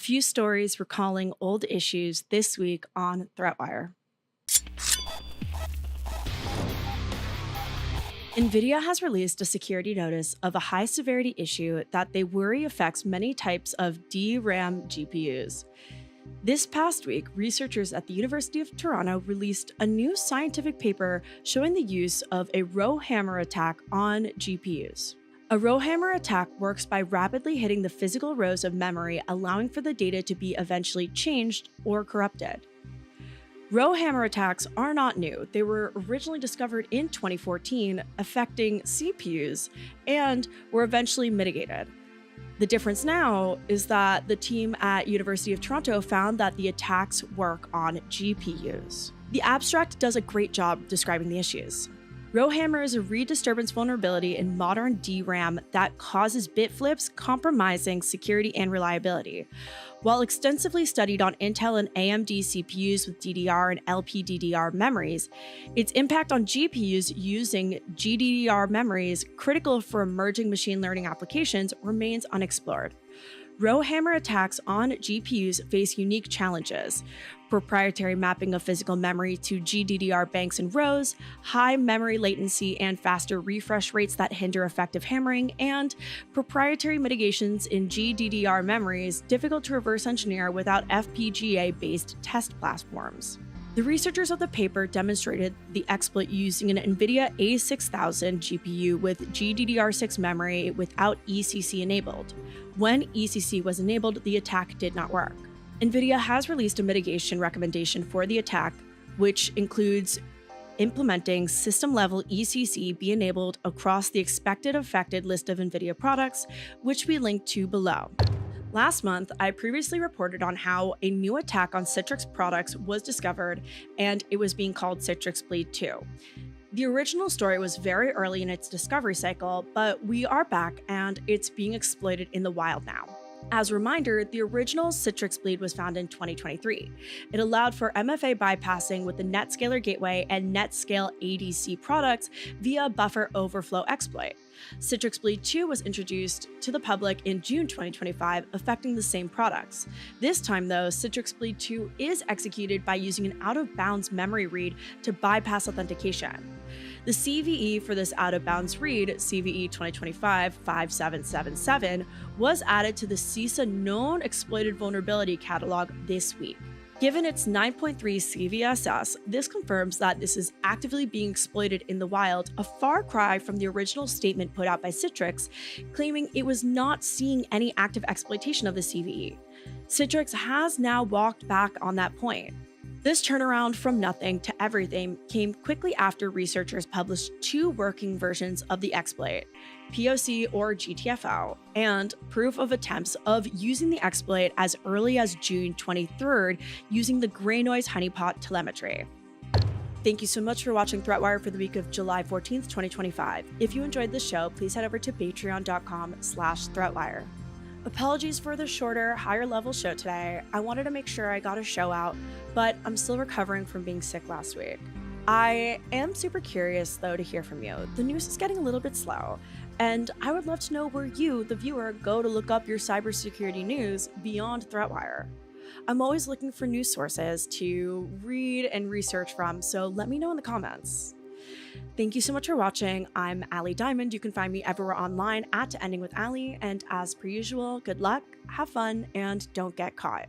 Few stories recalling old issues this week on ThreatWire. NVIDIA has released a security notice of a high severity issue that they worry affects many types of DRAM GPUs. This past week, researchers at the University of Toronto released a new scientific paper showing the use of a row hammer attack on GPUs. A row hammer attack works by rapidly hitting the physical rows of memory, allowing for the data to be eventually changed or corrupted. Row hammer attacks are not new. They were originally discovered in 2014, affecting CPUs, and were eventually mitigated. The difference now is that the team at University of Toronto found that the attacks work on GPUs. The abstract does a great job describing the issues. Rowhammer is a read disturbance vulnerability in modern DRAM that causes bit flips, compromising security and reliability. While extensively studied on Intel and AMD CPUs with DDR and LPDDR memories, its impact on GPUs using GDDR memories, critical for emerging machine learning applications, remains unexplored. Rowhammer attacks on GPUs face unique challenges: proprietary mapping of physical memory to GDDR banks and rows, high memory latency and faster refresh rates that hinder effective hammering, and proprietary mitigations in GDDR memories difficult to reverse engineer without FPGA-based test platforms. The researchers of the paper demonstrated the exploit using an NVIDIA A6000 GPU with GDDR6 memory without ECC enabled. When ECC was enabled, the attack did not work. NVIDIA has released a mitigation recommendation for the attack, which includes implementing system-level ECC be enabled across the expected affected list of NVIDIA products, which we link to below. Last month, I previously reported on how a new attack on Citrix products was discovered, and it was being called Citrix Bleed 2. The original story was very early in its discovery cycle, but we are back and it's being exploited in the wild now. As a reminder, the original Citrix Bleed was found in 2023. It allowed for MFA bypassing with the NetScaler Gateway and NetScale ADC products via buffer overflow exploit. Citrix Bleed 2 was introduced to the public in June 2025, affecting the same products. This time, though, Citrix Bleed 2 is executed by using an out-of-bounds memory read to bypass authentication. The CVE for this out-of-bounds read, CVE 2025-5777, was added to the CISA Known Exploited Vulnerability Catalog this week. Given its 9.3 CVSS, this confirms that this is actively being exploited in the wild, a far cry from the original statement put out by Citrix, claiming it was not seeing any active exploitation of the CVE. Citrix has now walked back on that point. This turnaround from nothing to everything came quickly after researchers published two working versions of the exploit, POC or GTFO, and proof of attempts of using the exploit as early as June 23rd using the gray noise honeypot telemetry. Thank you so much for watching ThreatWire for the week of July 14th, 2025. If you enjoyed this show, please head over to patreon.com/ThreatWire. Apologies for the shorter, higher level show today. I wanted to make sure I got a show out, but I'm still recovering from being sick last week. I am super curious though to hear from you. The news is getting a little bit slow, and I would love to know where you, the viewer, go to look up your cybersecurity news beyond ThreatWire. I'm always looking for news sources to read and research from, so let me know in the comments. Thank you so much for watching. I'm Allie Diamond. You can find me everywhere online at Ending with Allie, and as per usual, good luck, have fun, and don't get caught.